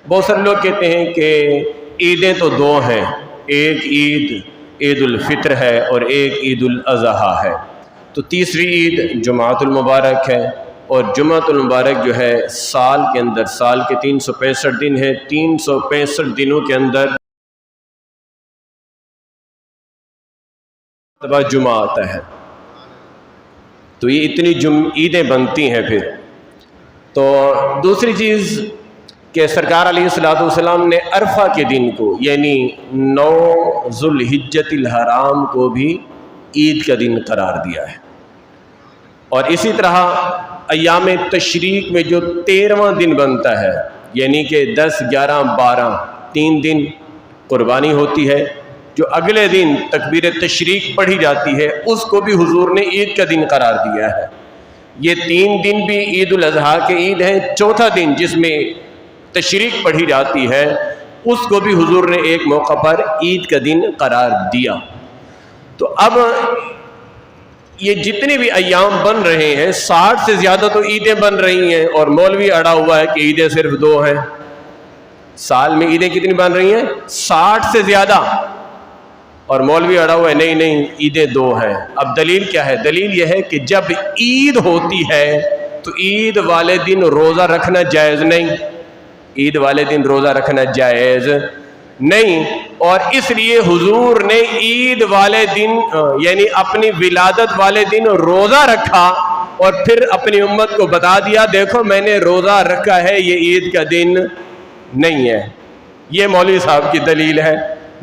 بہت سارے لوگ کہتے ہیں کہ عیدیں تو دو ہیں، ایک عید الفطر ہے اور ایک عید الاضحیٰ ہے، تو تیسری عید جمعۃ المبارک ہے، اور جمعۃ المبارک جو ہے سال کے اندر، سال کے 365 دن ہے، 365 دنوں کے اندر جمعہ آتا ہے، تو یہ اتنی عیدیں بنتی ہیں۔ پھر تو دوسری چیز کہ سرکار علیہ الصلوۃ والسلام نے عرفہ کے دن کو یعنی 9 ذو الحجۃ الحرام کو بھی عید کا دن قرار دیا ہے، اور اسی طرح ایام تشریق میں جو 13واں دن بنتا ہے، یعنی کہ 10، 11، 12 3 دن قربانی ہوتی ہے، جو اگلے دن تکبیر تشریق پڑھی جاتی ہے، اس کو بھی حضور نے عید کا دن قرار دیا ہے۔ یہ 3 دن بھی عید الاضحیٰ کے عید ہیں، چوتھا دن جس میں تشریق پڑھی جاتی ہے اس کو بھی حضور نے ایک موقع پر عید کا دن قرار دیا۔ تو اب یہ جتنے بھی ایام بن رہے ہیں 60 سے زیادہ تو عیدیں بن رہی ہیں، اور مولوی اڑا ہوا ہے کہ عیدیں صرف 2 ہیں۔ سال میں عیدیں کتنی بن رہی ہیں؟ 60 سے زیادہ، اور مولوی اڑا ہوا ہے نہیں عیدیں 2 ہیں۔ اب دلیل کیا ہے؟ دلیل یہ ہے کہ جب عید ہوتی ہے تو عید والے دن روزہ رکھنا جائز نہیں، عید والے دن روزہ رکھنا جائز نہیں، اور اس لیے حضور نے عید والے دن یعنی اپنی ولادت والے دن روزہ رکھا، اور پھر اپنی امت کو بتا دیا دیکھو میں نے روزہ رکھا ہے، یہ عید کا دن نہیں ہے۔ یہ مولوی صاحب کی دلیل ہے،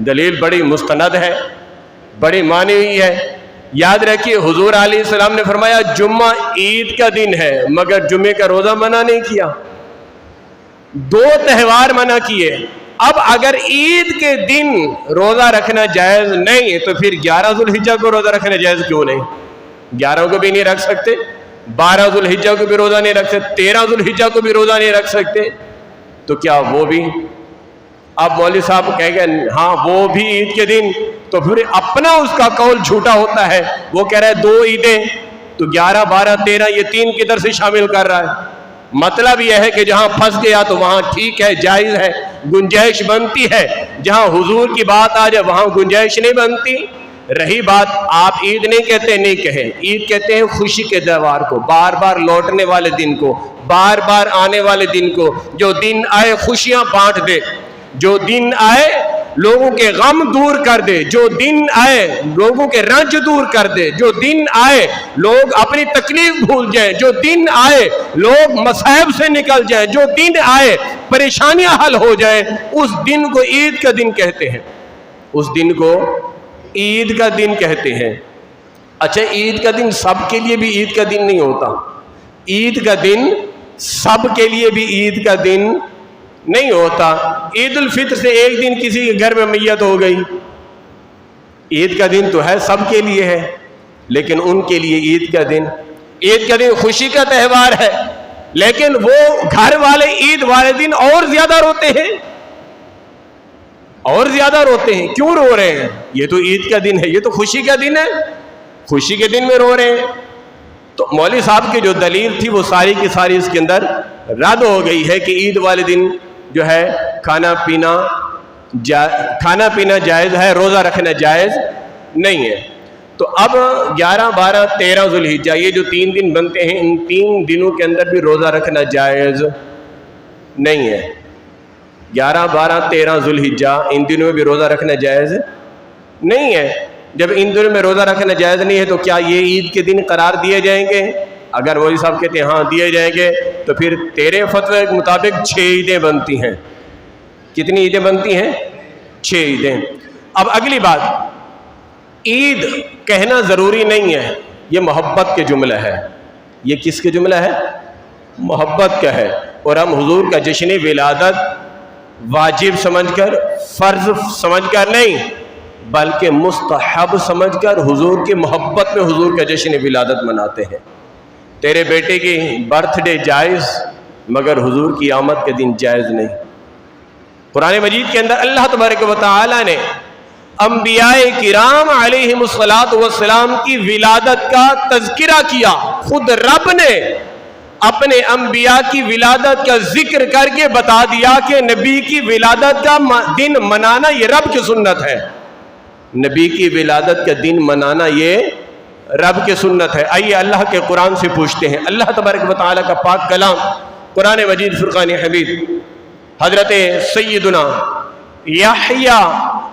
دلیل بڑی مستند ہے، بڑی مانی ہوئی ہے۔ یاد رکھیے حضور علیہ السلام نے فرمایا جمعہ عید کا دن ہے، مگر جمعے کا روزہ منع نہیں کیا، 2 تہوار منع کیے۔ اب اگر عید کے دن روزہ رکھنا جائز نہیں تو پھر 11 ذو الحجہ کو روزہ رکھنا جائز کیوں نہیں؟ 11 کو بھی نہیں رکھ سکتے، 12 ذو الحجہ کو بھی روزہ نہیں رکھ سکتے، 13 ذو الحجہ کو بھی روزہ نہیں رکھ سکتے، تو کیا وہ بھی؟ اب مولوی صاحب کہیں گے ہاں وہ بھی عید کے دن، تو پھر اپنا اس کا قول جھوٹا ہوتا ہے۔ وہ کہہ رہا ہے 2 عیدیں، تو 11، 12، 13 یہ 3 کدھر سے شامل کر رہا ہے؟ مطلب یہ ہے کہ جہاں پھنس گیا تو وہاں ٹھیک ہے، جائز ہے، گنجائش بنتی ہے، جہاں حضور کی بات آ جائے وہاں گنجائش نہیں بنتی۔ رہی بات آپ عید نہیں کہتے، نہیں کہیں، عید کہتے ہیں خوشی کے تہوار کو، بار بار لوٹنے والے دن کو، بار بار آنے والے دن کو، جو دن آئے خوشیاں بانٹ دے، جو دن آئے لوگوں کے غم دور کر دے، جو دن آئے لوگوں کے رنج دور کر دے، جو دن آئے لوگ اپنی تکلیف بھول جائیں، جو دن آئے لوگ مصائب سے نکل جائیں، جو دن آئے پریشانیاں حل ہو جائیں، اس دن کو عید کا دن کہتے ہیں، اس دن کو عید کا دن کہتے ہیں۔ اچھا عید کا دن سب کے لیے بھی عید کا دن نہیں ہوتا، عید کا دن سب کے لیے بھی عید کا دن نہیں ہوتا۔ عید الفطر سے ایک دن کسی کے گھر میں میت ہو گئی، عید کا دن تو ہے سب کے لیے ہے، لیکن ان کے لیے عید کا دن خوشی کا تہوار ہے، لیکن وہ گھر والے عید والے دن اور زیادہ روتے ہیں، اور زیادہ روتے ہیں۔ کیوں رو رہے ہیں؟ یہ تو عید کا دن ہے، یہ تو خوشی کا دن ہے، خوشی کے دن میں رو رہے ہیں۔ تو مولوی صاحب کی جو دلیل تھی وہ ساری کی ساری اس کے اندر رد ہو گئی ہے کہ عید والے دن جو ہے کھانا پینا جائز ہے، روزہ رکھنا جائز نہیں ہے۔ تو اب 11، 12، 13 ذو الحجہ یہ جو 3 دن بنتے ہیں، ان 3 دنوں کے اندر بھی روزہ رکھنا جائز نہیں ہے۔ 11، 12، 13 ذو الحجہ ان دنوں میں بھی روزہ رکھنا جائز نہیں ہے۔ جب ان دنوں میں روزہ رکھنا جائز نہیں ہے تو کیا یہ عید کے دن قرار دیے جائیں گے؟ اگر وہی صاحب کہتے ہیں ہاں دیے جائیں گے تو پھر تیرے فتوے کے مطابق 6 عیدیں بنتی ہیں۔ کتنی عیدیں بنتی ہیں؟ 6 عیدیں۔ اب اگلی بات، عید کہنا ضروری نہیں ہے، یہ محبت کے جملہ ہے۔ یہ کس کے جملہ ہے؟ محبت کا ہے، اور ہم حضور کا جشن ولادت واجب سمجھ کر، فرض سمجھ کر نہیں بلکہ مستحب سمجھ کر حضور کی محبت میں حضور کا جشن ولادت مناتے ہیں۔ تیرے بیٹے کی برتھ ڈے جائز، مگر حضور کی آمد کے دن جائز نہیں۔ قرآن مجید کے اندر اللہ تبارک و تعالی نے انبیاء کرام علیہم الصلاۃ والسلام کی ولادت کا تذکرہ کیا۔ خود رب نے اپنے انبیاء کی ولادت کا ذکر کر کے بتا دیا کہ نبی کی ولادت کا دن منانا یہ رب کی سنت ہے. نبی کی ولادت کا دن منانا یہ رب کی سنت ہے. آئیے اللہ کے قرآن سے پوچھتے ہیں. اللہ تبارک و تعالیٰ کا پاک کلام قرآن مجید فرقان حمید حضرت سیدنا یحییٰ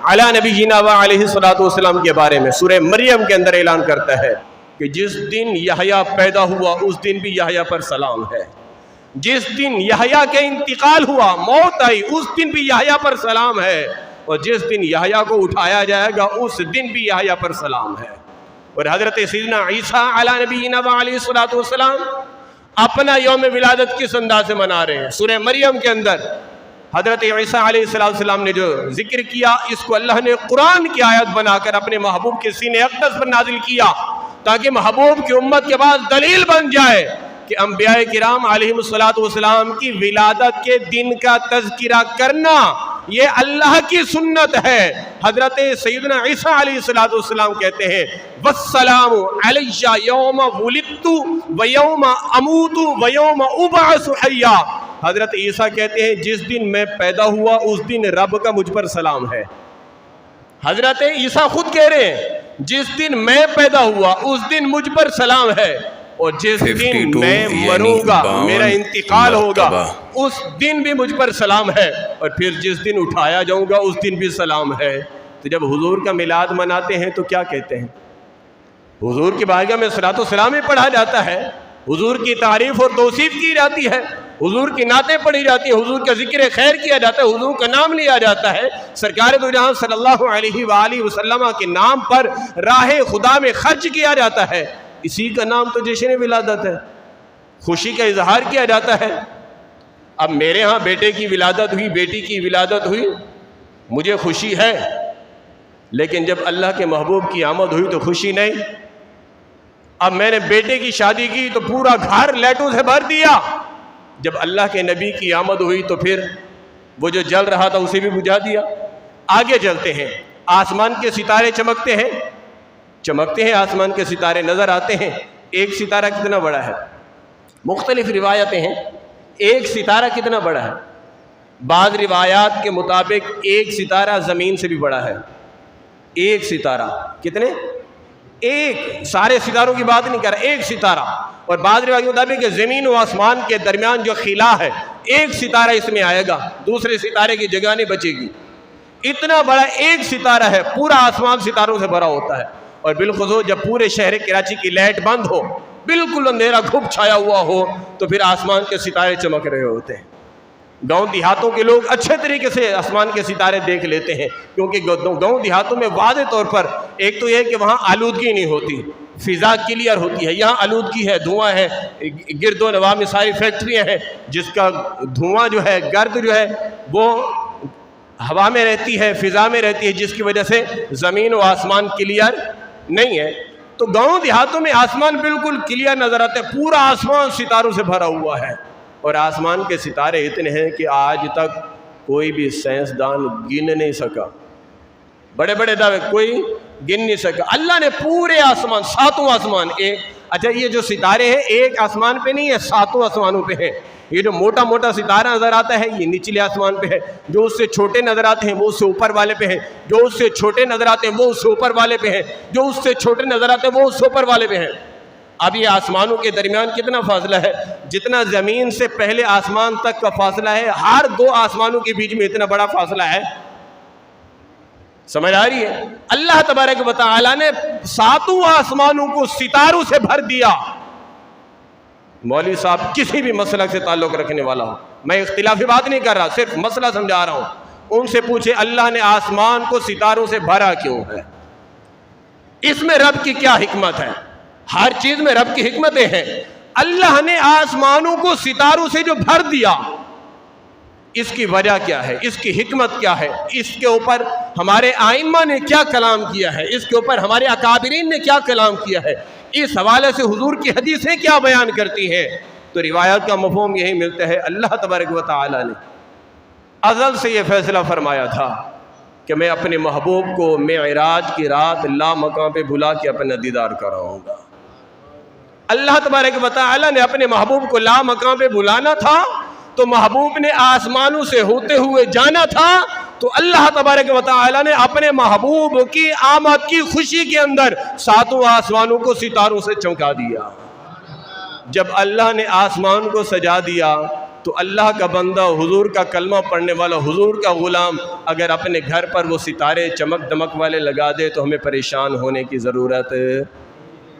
علی نبینا و علیہ السلام کے بارے میں سورہ مریم کے اندر اعلان کرتا ہے کہ جس دن یحییٰ پیدا ہوا اس دن بھی یحییٰ پر سلام ہے. جس دن یحییٰ کا انتقال ہوا، موت آئی، اس دن بھی یحییٰ پر سلام ہے. اور جس دن یحییٰ کو اٹھایا جائے گا اس دن بھی یحییٰ پر سلام ہے. اور حضرت سیدنا عیسیٰ علی نبینا و علیہ السلام اپنا یوم ولادت کس انداز سے منا رہے ہیں؟ سورہ مریم کے اندر حضرت عیسیٰ علیہ السلام نے جو ذکر کیا، اس کو اللہ نے قرآن کی آیت بنا کر اپنے محبوب کے سینے اقدس پر نازل کیا تاکہ محبوب کی امت کے بعد دلیل بن جائے کہ انبیاء کرام علیہ السلام کی ولادت کے دن کا تذکرہ کرنا یہ اللہ کی سنت ہے. حضرت سیدنا عیسیٰ علیہ السلام کہتے ہیں والسلام علیہ یوم ولدت و یوم اموت و یوم ابعث حیا. حضرت عیسیٰ کہتے ہیں جس دن میں پیدا ہوا اس دن رب کا مجھ پر سلام ہے. حضرت عیسیٰ خود کہہ رہے ہیں جس دن میں پیدا ہوا اس دن مجھ پر سلام ہے، اور جس دن میں مروں گا، میرا انتقال ہوگا، اس دن بھی مجھ پر سلام ہے، اور پھر جس دن اٹھایا جاؤں گا اس دن بھی سلام ہے. تو جب حضور کا میلاد مناتے ہیں تو کیا کہتے ہیں؟ حضور کی بارگاہ میں صلاۃ و سلام پڑھا جاتا ہے، حضور کی تعریف اور توصیف کی جاتی ہے، حضور کی نعتیں پڑھی جاتی ہیں، حضور کا ذکر خیر کیا جاتا ہے، حضور کا نام لیا جاتا ہے، سرکار دو جہاں صلی اللہ علیہ وآلہ وسلم کے نام پر راہ خدا میں خرچ کیا جاتا ہے. اسی کا نام تو جشن ولادت ہے، خوشی کا اظہار کیا جاتا ہے. اب میرے ہاں بیٹے کی ولادت ہوئی، بیٹی کی ولادت ہوئی، مجھے خوشی ہے، لیکن جب اللہ کے محبوب کی آمد ہوئی تو خوشی نہیں. اب میں نے بیٹے کی شادی کی تو پورا گھر لائٹوں سے بھر دیا، جب اللہ کے نبی کی آمد ہوئی تو پھر وہ جو جل رہا تھا اسے بھی بجھا دیا. آگے چلتے ہیں. آسمان کے ستارے چمکتے ہیں، آسمان کے ستارے نظر آتے ہیں. ایک ستارہ کتنا بڑا ہے؟ مختلف روایتیں ہیں ایک ستارہ کتنا بڑا ہے. بعض روایات کے مطابق ایک ستارہ زمین سے بھی بڑا ہے. ایک ستارہ کتنے؟ ایک، سارے ستاروں کی بات نہیں کر رہا، ایک ستارہ. اور بعض روایت کے مطابق کہ زمین و آسمان کے درمیان جو خلا ہے ایک ستارہ اس میں آئے گا، دوسرے ستارے کی جگہ نہیں بچے گی. اتنا بڑا ایک ستارہ ہے، پورا آسمان ستاروں سے بھرا ہوتا ہے. اور بالخصوص جب پورے شہر کراچی کی لائٹ بند ہو، بالکل اندھیرا گھپ چھایا ہوا ہو، تو پھر آسمان کے ستارے چمک رہے ہوتے ہیں. گاؤں دیہاتوں کے لوگ اچھے طریقے سے آسمان کے ستارے دیکھ لیتے ہیں، کیونکہ گاؤں دیہاتوں میں واضح طور پر ایک تو یہ ہے کہ وہاں آلودگی نہیں ہوتی، فضا کلیئر ہوتی ہے. یہاں آلودگی ہے، دھواں ہے، گرد و نواح میں ساری فیکٹریاں ہیں جس کا دھواں جو ہے، گرد جو ہے وہ ہوا میں رہتی ہے، فضا میں رہتی ہے، جس کی وجہ سے زمین و آسمان کلیئر نہیں ہے. تو گاؤں دیہاتوں میں آسمان بالکل کلیئر نظر آتا ہے، پورا آسمان ستاروں سے بھرا ہوا ہے. اور آسمان کے ستارے اتنے ہیں کہ آج تک کوئی بھی سائنسدان گن نہیں سکا. بڑے بڑے دعوے کوئی گن نہیں سکا. اللہ نے پورے آسمان، ساتوں آسمان، اچھا یہ جو ستارے ہیں ایک آسمان پہ نہیں ہے، ساتوں آسمانوں پہ ہیں. یہ جو موٹا موٹا ستارہ نظر آتا ہے یہ نچلے آسمان پہ ہے، جو اس سے چھوٹے نظر آتے ہیں وہ اس سے اوپر والے پہ ہیں، جو اس سے چھوٹے نظر آتے ہیں وہ اس سے اوپر والے پہ ہیں، جو اس سے چھوٹے نظر آتے ہیں وہ اس سے اوپر والے پہ ہیں. اب یہ آسمانوں کے درمیان کتنا فاصلہ ہے؟ جتنا زمین سے پہلے آسمان تک کا فاصلہ ہے، ہر دو آسمانوں کے بیچ میں اتنا بڑا فاصلہ ہے. سمجھ آ رہی ہے؟ اللہ تبارک و تعالی نے ساتوں آسمانوں کو ستاروں سے بھر دیا. مولوی صاحب کسی بھی مسلک سے تعلق رکھنے والا ہو، میں اختلافی بات نہیں کر رہا، صرف مسئلہ سمجھا رہا ہوں، ان سے پوچھے اللہ نے آسمان کو ستاروں سے بھرا کیوں ہے؟ اس میں رب کی کیا حکمت ہے؟ ہر چیز میں رب کی حکمتیں ہیں. اللہ نے آسمانوں کو ستاروں سے جو بھر دیا، اس کی وجہ کیا ہے؟ اس کی حکمت کیا ہے؟ اس کے اوپر ہمارے آئمہ نے کیا کلام کیا ہے؟ اس کے اوپر ہمارے اکابرین نے کیا کلام کیا ہے؟ اس حوالے سے حضور کی حدیثیں کیا بیان کرتی ہیں؟ تو روایات کا مفہوم یہی ملتا ہے. اللہ تبارک و تعالی نے ازل سے یہ فیصلہ فرمایا تھا کہ میں اپنے محبوب کو معراج کی رات لا مکان پہ بھلا کے اپنا دیدار کراؤں گا. اللہ تبارک و تعالیٰ نے اپنے محبوب کو لا مقام پہ بلانا تھا تو محبوب نے آسمانوں سے ہوتے ہوئے جانا تھا، تو اللہ تبارک و تعالیٰ نے اپنے محبوب کی آمد کی خوشی کے اندر ساتوں آسمانوں کو ستاروں سے چمکا دیا۔ جب اللہ نے آسمان کو سجا دیا تو اللہ کا بندہ، حضور کا کلمہ پڑھنے والا، حضور کا غلام اگر اپنے گھر پر وہ ستارے چمک دمک والے لگا دے تو ہمیں پریشان ہونے کی ضرورت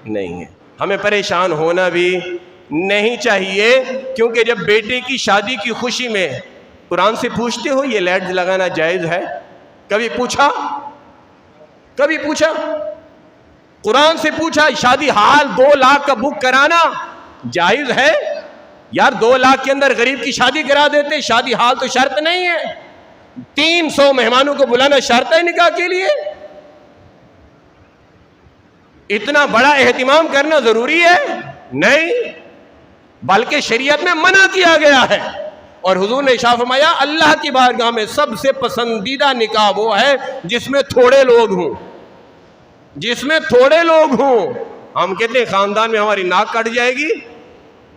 نہیں ہے، ہمیں پریشان ہونا بھی نہیں چاہیے، کیونکہ جب بیٹے کی شادی کی خوشی میں قرآن سے پوچھتے ہو یہ لائٹ لگانا جائز ہے؟ کبھی پوچھا؟ کبھی پوچھا؟ قرآن سے پوچھا شادی ہال 2 لاکھ کا بک کرانا جائز ہے؟ یار 2 لاکھ کے اندر غریب کی شادی کرا دیتے، شادی ہال تو شرط نہیں ہے، 300 مہمانوں کو بلانا شرط ہے نکاح کے لیے؟ اتنا بڑا اہتمام کرنا ضروری ہے؟ نہیں، بلکہ شریعت میں منع کیا گیا ہے، اور حضور نے ارشاد فرمایا اللہ کی بارگاہ میں سب سے پسندیدہ نکاح وہ ہے جس میں تھوڑے لوگ ہوں، جس میں تھوڑے لوگ ہوں۔ ہم کہتے ہیں خاندان میں ہماری ناک کٹ جائے گی،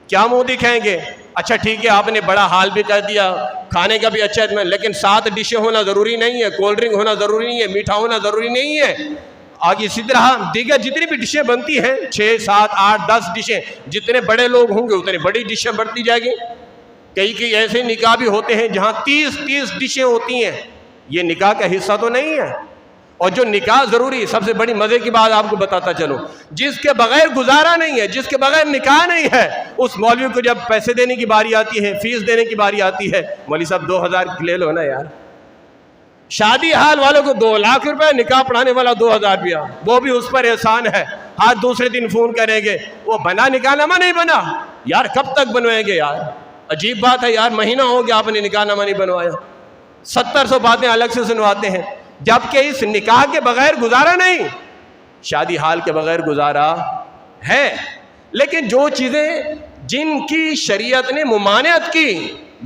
کیا منہ دکھائیں گے؟ اچھا ٹھیک ہے آپ نے بڑا حال بھی کر دیا، کھانے کا بھی اچھا ہے، لیکن 7 ڈشیں ہونا ضروری نہیں ہے، کولڈ ڈرنک ہونا ضروری نہیں ہے، میٹھا ہونا ضروری نہیں ہے۔ آگے اسی طرح دیگر جتنی بھی ڈشیں بنتی ہیں 6 7 8 10 ڈشیں، جتنے بڑے لوگ ہوں گے اتنے بڑی ڈشیں بڑھتی جائے گی۔ کئی ایسے نکاح بھی ہوتے ہیں جہاں 30 ڈشیں ہوتی ہیں، یہ نکاح کا حصہ تو نہیں ہے۔ اور جو نکاح ضروری، سب سے بڑی مزے کی بات آپ کو بتاتا چلوں، جس کے بغیر گزارا نہیں ہے، جس کے بغیر نکاح نہیں ہے، اس مولوی کو جب پیسے دینے کی باری آتی ہے، فیس دینے کی باری آتی ہے، مولوی صاحب 2000 لے لو نا یار۔ شادی حال والوں کو 2 لاکھ روپے، نکاح پڑھانے والا 2000 روپیہ، وہ بھی اس پر احسان ہے۔ ہاتھ دوسرے دن فون کریں گے وہ بنا نکاح نامہ نہیں بنا، یار کب تک بنوائیں گے یار؟ عجیب بات ہے یار، مہینہ ہو گیا آپ نے نکاح نامہ نہیں بنوایا، 700 باتیں الگ سے سنواتے ہیں، جبکہ اس نکاح کے بغیر گزارا نہیں، شادی حال کے بغیر گزارا ہے۔ لیکن جو چیزیں جن کی شریعت نے ممانعت کی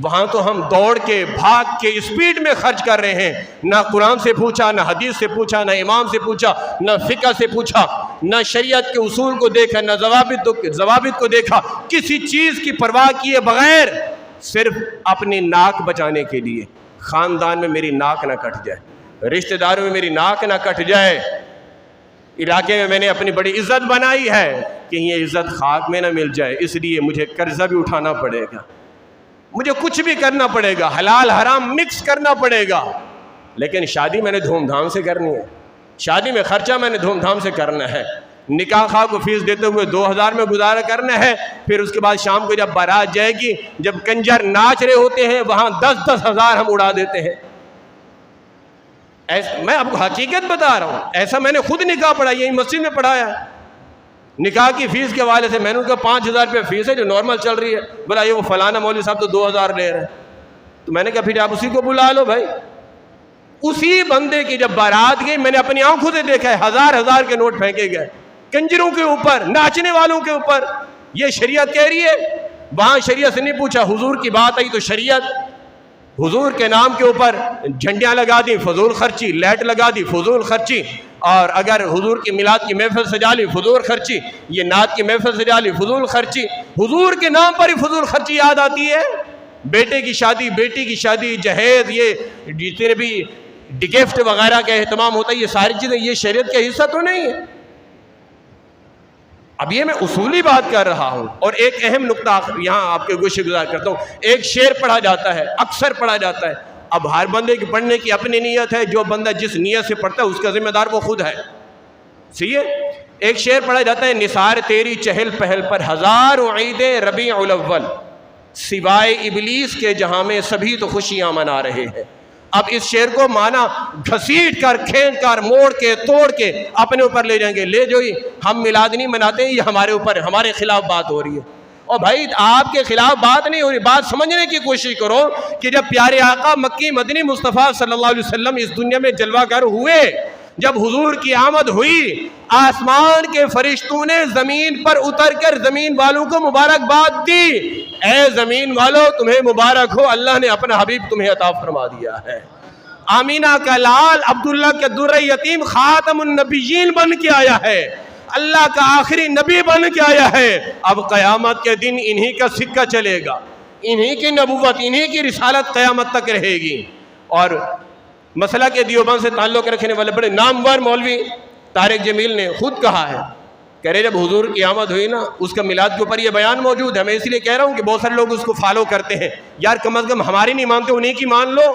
وہاں تو ہم دوڑ کے بھاگ کے اسپیڈ میں خرچ کر رہے ہیں، نہ قرآن سے پوچھا، نہ حدیث سے پوچھا، نہ امام سے پوچھا، نہ فقہ سے پوچھا، نہ شریعت کے اصول کو دیکھا، نہ ضوابط کو دیکھا، کسی چیز کی پرواہ کیے بغیر صرف اپنی ناک بچانے کے لیے، خاندان میں میری ناک نہ کٹ جائے، رشتہ داروں میں میری ناک نہ کٹ جائے، علاقے میں میں نے اپنی بڑی عزت بنائی ہے، کہیں یہ عزت خاک میں نہ مل جائے، اس لیے مجھے قرضہ بھی اٹھانا پڑے گا، مجھے کچھ بھی کرنا پڑے گا، حلال حرام مکس کرنا پڑے گا، لیکن شادی میں نے دھوم دھام سے کرنی ہے، شادی میں خرچہ میں نے دھوم دھام سے کرنا ہے، نکاح خواہ کو فیس دیتے ہوئے 2000 میں گزارا کرنا ہے، پھر اس کے بعد شام کو جب بارات جائے گی، جب کنجر ناچ رہے ہوتے ہیں وہاں 10-10 ہزار ہم اڑا دیتے ہیں۔ میں آپ کو حقیقت بتا رہا ہوں، ایسا میں نے خود نکاح پڑھا، یہی مسجد میں پڑھایا ہے، نکاح کی فیس کے حوالے سے میں نے کہا 5000 روپے فیس ہے جو نارمل چل رہی ہے، بولا یہ وہ فلانا مولوی صاحب تو 2000 لے رہے ہیں، تو میں نے کہا پھر آپ اسی کو بلا لو بھائی۔ اسی بندے کی جب بارات گئی میں نے اپنی آنکھوں سے دیکھا ہے، 1000 کے نوٹ پھینکے گئے کنجروں کے اوپر، ناچنے والوں کے اوپر، یہ شریعت کہہ رہی ہے؟ وہاں شریعت سے نہیں پوچھا، حضور کی بات آئی تو شریعت، حضور کے نام کے اوپر جھنڈیاں لگا دی، فضول خرچی، لائٹ لگا دی، فضول خرچی، اور اگر حضور کی میلاد کی محفل سجا لی فضول خرچی، یہ نعت کی محفل سجا لی فضول خرچی، حضور کے نام پر ہی فضول خرچی یاد آتی ہے۔ بیٹے کی شادی، بیٹی کی شادی، جہیز، یہ جتنے بھی گفٹ وغیرہ کا اہتمام ہوتا ہے، یہ ساری چیزیں یہ شریعت کا حصہ تو نہیں ہے۔ اب یہ میں اصولی بات کر رہا ہوں، اور ایک اہم نقطہ یہاں آپ کے گوشے گزار کرتا ہوں، ایک شعر پڑھا جاتا ہے، اکثر پڑھا جاتا ہے، اب ہر بندے کی پڑھنے کی اپنی نیت ہے، جو بندہ جس نیت سے پڑھتا ہے اس کا ذمہ دار وہ خود ہے، صحیح ہے؟ ایک شعر پڑھا جاتا ہے، نثار تیری چہل پہل پر ہزاروں عیدیں ربیع الاول، سوائے ابلیس کے جہاں میں سبھی تو خوشیاں منا رہے ہیں۔ اب اس شعر کو مانا گھسیٹ کر، کھینچ کر، موڑ کے، توڑ کے اپنے اوپر لے جائیں گے، لے جو ہی ہم میلاد نہیں مناتے ہیں، یہ ہمارے اوپر، ہمارے خلاف بات ہو رہی ہے۔ اور بھائی آپ کے خلاف بات نہیں ہو رہی، بات سمجھنے کی کوشش کرو کہ جب پیارے آقا مکی مدنی مصطفیٰ صلی اللہ علیہ وسلم اس دنیا میں جلوہ گر ہوئے، جب حضور کی آمد ہوئی، آسمان کے فرشتوں نے زمین پر اتر کر زمین والوں کو مبارکباد دی، اے زمین والو تمہیں مبارک ہو، اللہ نے اپنا حبیب تمہیں عطا فرما دیا ہے۔ آمینہ کا لال عبداللہ کے در یتیم خاتم النبیین بن کے آیا ہے، اللہ کا آخری نبی بن کے آیا ہے، اب قیامت کے دن انہی کا سکہ چلے گا، انہی کی نبوت، انہی کی رسالت قیامت تک رہے گی۔ اور مسئلہ کے دیوبند سے تعلق رکھنے والے بڑے نامور مولوی طارق جمیل نے خود کہا ہے، کہہ رہے جب حضور کی آمد ہوئی نا، اس کا میلاد کے اوپر یہ بیان موجود ہے، میں اس لیے کہہ رہا ہوں کہ بہت سارے لوگ اس کو فالو کرتے ہیں، یار کم از کم ہماری نہیں مانتے انہی کی مان لو،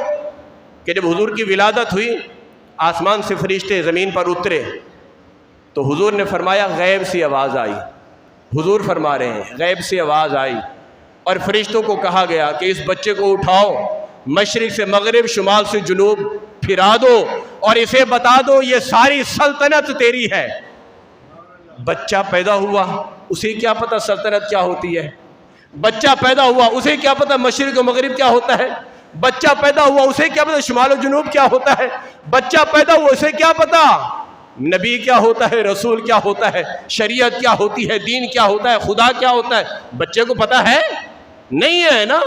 کہ جب حضور کی ولادت ہوئی، آسمان سے فرشتے زمین پر اترے تو حضور نے فرمایا غیب سے آواز آئی، حضور فرما رہے ہیں غیب سے آواز آئی اور فرشتوں کو کہا گیا کہ اس بچے کو اٹھاؤ، مشرق سے مغرب، شمال سے جنوب پھرا دو اور اسے بتا دو یہ ساری سلطنت تیری ہے۔ بچہ پیدا ہوا، اسے کیا پتہ سلطنت کیا ہوتی ہے؟ بچہ پیدا ہوا، اسے کیا پتہ مشرق و مغرب کیا ہوتا ہے؟ بچہ پیدا ہوا، اسے کیا پتہ شمال و جنوب کیا ہوتا ہے؟ بچہ پیدا ہوا، اسے کیا پتہ نبی کیا ہوتا ہے، رسول کیا ہوتا ہے، شریعت کیا ہوتی ہے، دین کیا ہوتا ہے، خدا کیا ہوتا ہے؟ بچے کو پتہ ہے نہیں ہے نا۔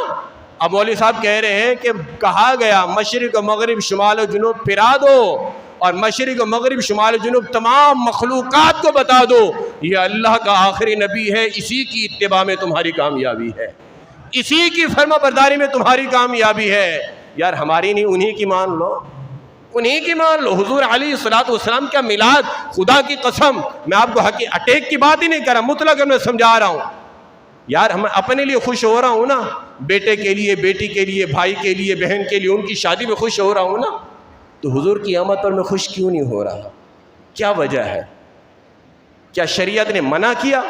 اب مولوی صاحب کہہ رہے ہیں کہ کہا گیا مشرق و مغرب، شمال و جنوب پھرا دو اور مشرق و مغرب، شمال و جنوب تمام مخلوقات کو بتا دو یہ اللہ کا آخری نبی ہے، اسی کی اتباع میں تمہاری کامیابی ہے، اسی کی فرما برداری میں تمہاری کامیابی ہے۔ یار ہماری نہیں، انہی کی مان لو، انہی کی مان لو۔ حضور علیہ السلام کا میلاد، خدا کی قسم میں آپ کو اٹیک کی بات ہی نہیں کر رہا، مطلق میں سمجھا رہا ہوں۔ یار ہم اپنے لیے خوش ہو رہا ہوں نا، بیٹے کے لیے، بیٹی کے لیے، بھائی کے لیے، بہن کے لیے، ان کی شادی میں خوش ہو رہا ہوں نا، تو حضور کی آمد پر میں خوش کیوں نہیں ہو رہا؟ کیا وجہ ہے؟ کیا شریعت نے منع کیا؟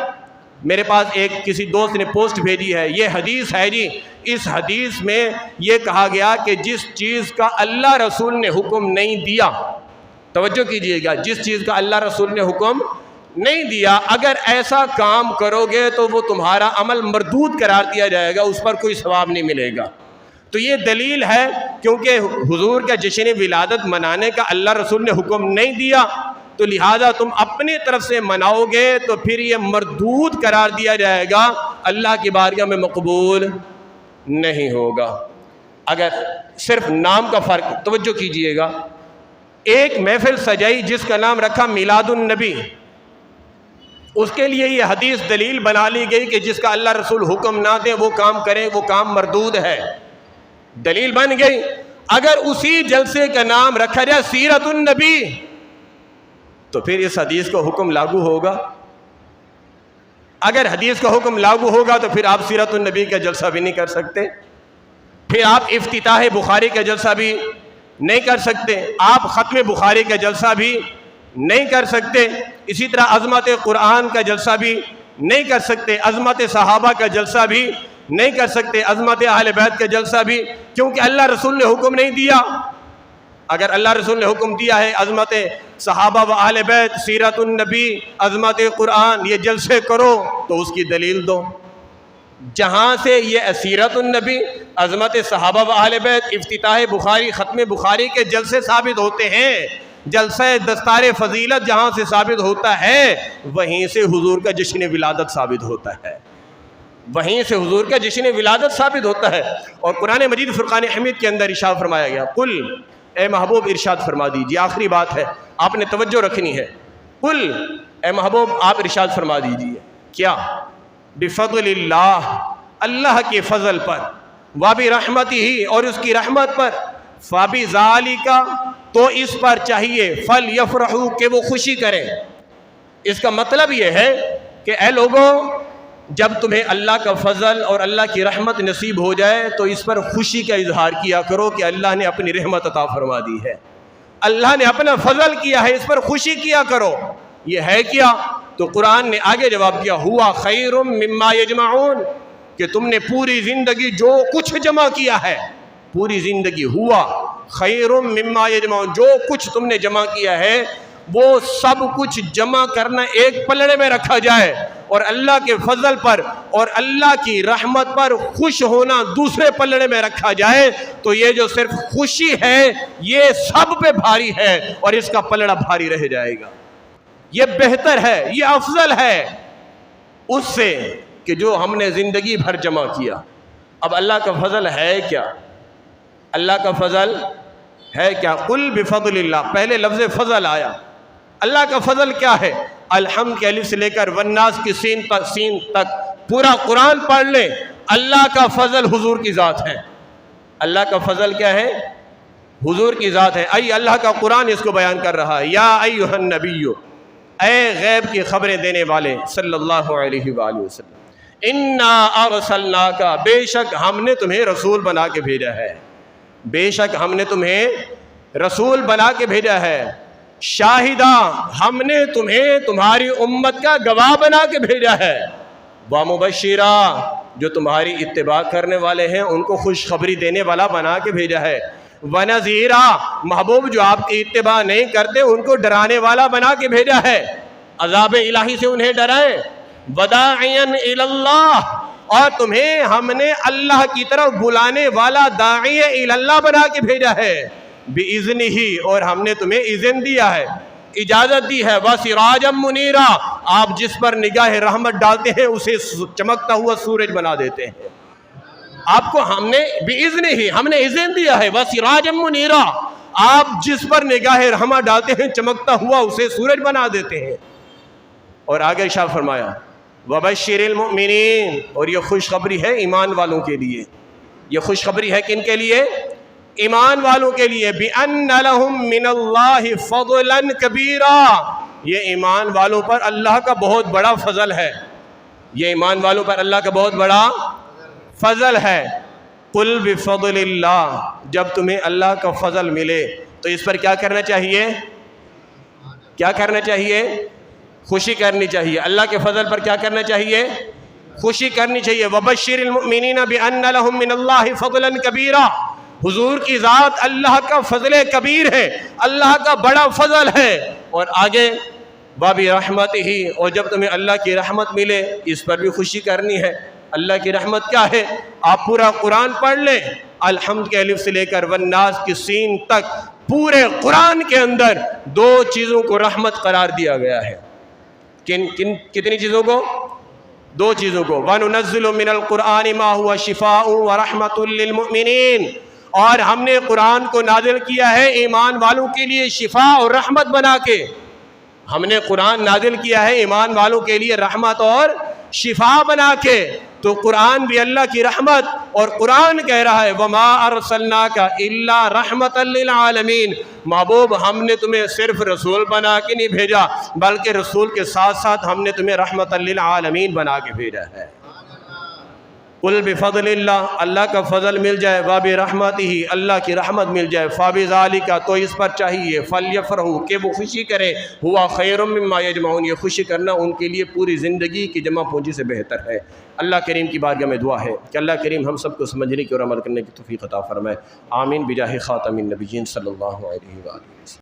میرے پاس ایک کسی دوست نے پوسٹ بھیجی ہے، یہ حدیث ہے جی، اس حدیث میں یہ کہا گیا کہ جس چیز کا اللہ رسول نے حکم نہیں دیا، توجہ کیجئے گا، جس چیز کا اللہ رسول نے حکم نہیں دیا، اگر ایسا کام کرو گے تو وہ تمہارا عمل مردود قرار دیا جائے گا، اس پر کوئی ثواب نہیں ملے گا۔ تو یہ دلیل ہے، کیونکہ حضور کا جشن ولادت منانے کا اللہ رسول نے حکم نہیں دیا، تو لہذا تم اپنی طرف سے مناؤ گے تو پھر یہ مردود قرار دیا جائے گا، اللہ کی بارگاہ میں مقبول نہیں ہوگا۔ اگر صرف نام کا فرق، توجہ کیجئے گا، ایک محفل سجائی جس کا نام رکھا میلاد النبی، اس کے لیے یہ حدیث دلیل بنا لی گئی کہ جس کا اللہ رسول حکم نہ دے وہ کام کرے، وہ کام مردود ہے، دلیل بن گئی۔ اگر اسی جلسے کا نام رکھا جائے سیرت النبی تو پھر اس حدیث کا حکم لاگو ہوگا۔ اگر حدیث کا حکم لاگو ہوگا تو پھر آپ سیرت النبی کا جلسہ بھی نہیں کر سکتے، پھر آپ افتتاح بخاری کا جلسہ بھی نہیں کر سکتے، آپ ختم بخاری کا جلسہ بھی نہیں کر سکتے، اسی طرح عظمت قرآن کا جلسہ بھی نہیں کر سکتے، عظمت صحابہ کا جلسہ بھی نہیں کر سکتے، عظمت اہل بیت کا جلسہ بھی، کیونکہ اللہ رسول نے حکم نہیں دیا۔ اگر اللہ رسول نے حکم دیا ہے عظمت صحابہ و اہل بیت، سیرت النبی، عظمت قرآن، یہ جلسے کرو تو اس کی دلیل دو۔ جہاں سے یہ سیرت النبی، عظمت صحابہ و اہل بیت، افتتاح بخاری، ختم بخاری کے جلسے ثابت ہوتے ہیں، جلسہ دستار فضیلت جہاں سے ثابت ہوتا ہے وہیں سے حضور کا جشن ولادت ثابت ہوتا ہے، وہیں سے حضور کا جشن ولادت ثابت ہوتا ہے۔ اور قرآن مجید فرقان حمید کے اندر ارشاد فرمایا گیا، قل، اے محبوب ارشاد فرما دیجیے، آخری بات ہے، آپ نے توجہ رکھنی ہے، قل، اے محبوب آپ ارشاد فرما دیجیے، کیا؟ بفضل اللہ، اللہ کے فضل پر، وبرحمتہ، اور اس کی رحمت پر، فبذالک، تو اس پر چاہیے، فلیفرحوا، کہ وہ خوشی کریں۔ اس کا مطلب یہ ہے کہ اے لوگوں، جب تمہیں اللہ کا فضل اور اللہ کی رحمت نصیب ہو جائے تو اس پر خوشی کا اظہار کیا کرو کہ اللہ نے اپنی رحمت عطا فرما دی ہے، اللہ نے اپنا فضل کیا ہے، اس پر خوشی کیا کرو۔ یہ ہے کیا؟ تو قرآن نے آگے جواب کیا، ہوا خیر مما یجمعون، کہ تم نے پوری زندگی جو کچھ جمع کیا ہے، پوری زندگی، ہوا خیر مما یجمعون، جو کچھ تم نے جمع کیا ہے وہ سب کچھ جمع کرنا ایک پلڑے میں رکھا جائے اور اللہ کے فضل پر اور اللہ کی رحمت پر خوش ہونا دوسرے پلڑے میں رکھا جائے، تو یہ جو صرف خوشی ہے یہ سب پہ بھاری ہے اور اس کا پلڑا بھاری رہ جائے گا۔ یہ بہتر ہے، یہ افضل ہے اس سے کہ جو ہم نے زندگی بھر جمع کیا۔ اب اللہ کا فضل ہے کیا؟ اللہ کا فضل ہے کیا؟ قل بفضل اللہ، پہلے لفظ فضل آیا۔ اللہ کا فضل کیا ہے؟ الحمد کے الف سے لے کر والناس کی سین تک پورا قرآن پڑھ لیں، اللہ کا فضل حضور کی ذات ہے۔ اللہ کا فضل کیا ہے؟ حضور کی ذات ہے۔ اللہ کا قرآن اس کو بیان کر رہا ہے، یا ایھا النبی، اے غیب کی خبریں دینے والے صلی اللہ علیہ وآلہ وسلم، انا ارسلناک، بے شک ہم نے تمہیں رسول بنا کے بھیجا ہے، بے شک ہم نے تمہیں رسول بنا کے بھیجا ہے، شاہدہ، ہم نے تمہیں تمہاری امت کا گواہ بنا کے بھیجا ہے، ومبشرا، جو تمہاری اتباع کرنے والے ہیں ان کو خوشخبری دینے والا بنا کے بھیجا ہے، ونذیرا، محبوب جو آپ کی اتباع نہیں کرتے ان کو ڈرانے والا بنا کے بھیجا ہے، عذاب الہی سے انہیں ڈرائیں، وداعیا الی اللہ، اور تمہیں ہم نے اللہ کی طرف بلانے والا داعی الی اللہ بنا کے بھیجا ہے، بِإِذْنِهِ، اور ہم نے تمہیں اذن دیا ہے، اجازت دی ہے، وَسِرَاجًا مُنِيرًا، آپ جس پر نگاہ رحمت ڈالتے ہیں اسے چمکتا ہوا سورج بنا دیتے ہیں، آپ کو ہم نے بِإِذْنِهِ، ہم نے اذن دیا ہے، وَسِرَاجًا مُنِيرًا، آپ جس پر نگاہ رحمت ڈالتے ہیں چمکتا ہوا اسے سورج بنا دیتے ہیں۔ اور آگے ارشاد فرمایا وَبَشِّرِ الْمُؤْمِنِينَ، اور یہ خوشخبری ہے ایمان والوں کے لیے، یہ خوشخبری ہے کن کے لیے؟ ایمان والوں کے لیے، بِأَنَّ لَهُم مِّنَ اللَّهِ فَضْلًا كَبِيرًا، یہ ایمان والوں پر اللہ کا بہت بڑا فضل ہے، یہ ایمان والوں پر اللہ کا بہت بڑا فضل ہے۔ قُلْ بِفَضْلِ اللَّهِ، جب تمہیں اللہ کا فضل ملے تو اس پر کیا کرنا چاہیے؟ کیا کرنا چاہیے؟ خوشی کرنی چاہیے۔ اللہ کے فضل پر کیا کرنا چاہیے؟ خوشی کرنی چاہیے۔ وَبَشِّرِ الْمُؤْمِنِينَ بِأَنَّ لَهُم مِّنَ اللَّهِ فَضْلًا كَبِيرًا، حضور کی ذات اللہ کا فضل کبیر ہے، اللہ کا بڑا فضل ہے۔ اور آگے وَبِرَحْمَتِهِ، اور جب تمہیں اللہ کی رحمت ملے اس پر بھی خوشی کرنی ہے۔ اللہ کی رحمت کیا ہے؟ آپ پورا قرآن پڑھ لیں، الحمد کے الف سے لے کر والناس کی سین تک پورے قرآن کے اندر دو چیزوں کو رحمت قرار دیا گیا ہے۔ کتنی چیزوں کو؟ دو چیزوں کو۔ وَنُنَزِّلُ مِنَ الْقُرْآنِ مَا هُوَ شِفَاءٌ وَرَحْمَةٌ لِّلْمُؤْمِنِينَ، اور ہم نے قرآن کو نازل کیا ہے ایمان والوں کے لیے شفا اور رحمت بنا کے، ہم نے قرآن نازل کیا ہے ایمان والوں کے لیے رحمت اور شفا بنا کے۔ تو قرآن بھی اللہ کی رحمت، اور قرآن کہہ رہا ہے وَمَا أَرْسَلْنَاكَ إِلَّا رَحْمَةً لِّلْعَالَمِينَ، محبوب ہم نے تمہیں صرف رسول بنا کے نہیں بھیجا بلکہ رسول کے ساتھ ساتھ ہم نے تمہیں رحمةً لِّلْعَالَمِينَ بنا کے بھیجا ہے۔ قُلْ بِفَضْلِ اللَّهِ، اللہ کا فضل مل جائے، وَبِرَحْمَتِهِ، اللہ کی رحمت مل جائے، فَبِذَلِكَ، تو اس پر چاہیے، فَلْيَفْرَحُوا، کہ وہ خوشی کریں، هُوَ خَيْرٌ مِّمَّا يَجْمَعُونَ، یہ خوشی کرنا ان کے لیے پوری زندگی کی جمع پونجی سے بہتر ہے۔ اللہ کریم کی بارگاہ میں دعا ہے کہ اللہ کریم ہم سب کو سمجھنے کی اور عمل کرنے کی توفیق عطا فرمائے، آمین بجاہ خاتم النبیین صلی اللہ علیہ وآلہ وسلم۔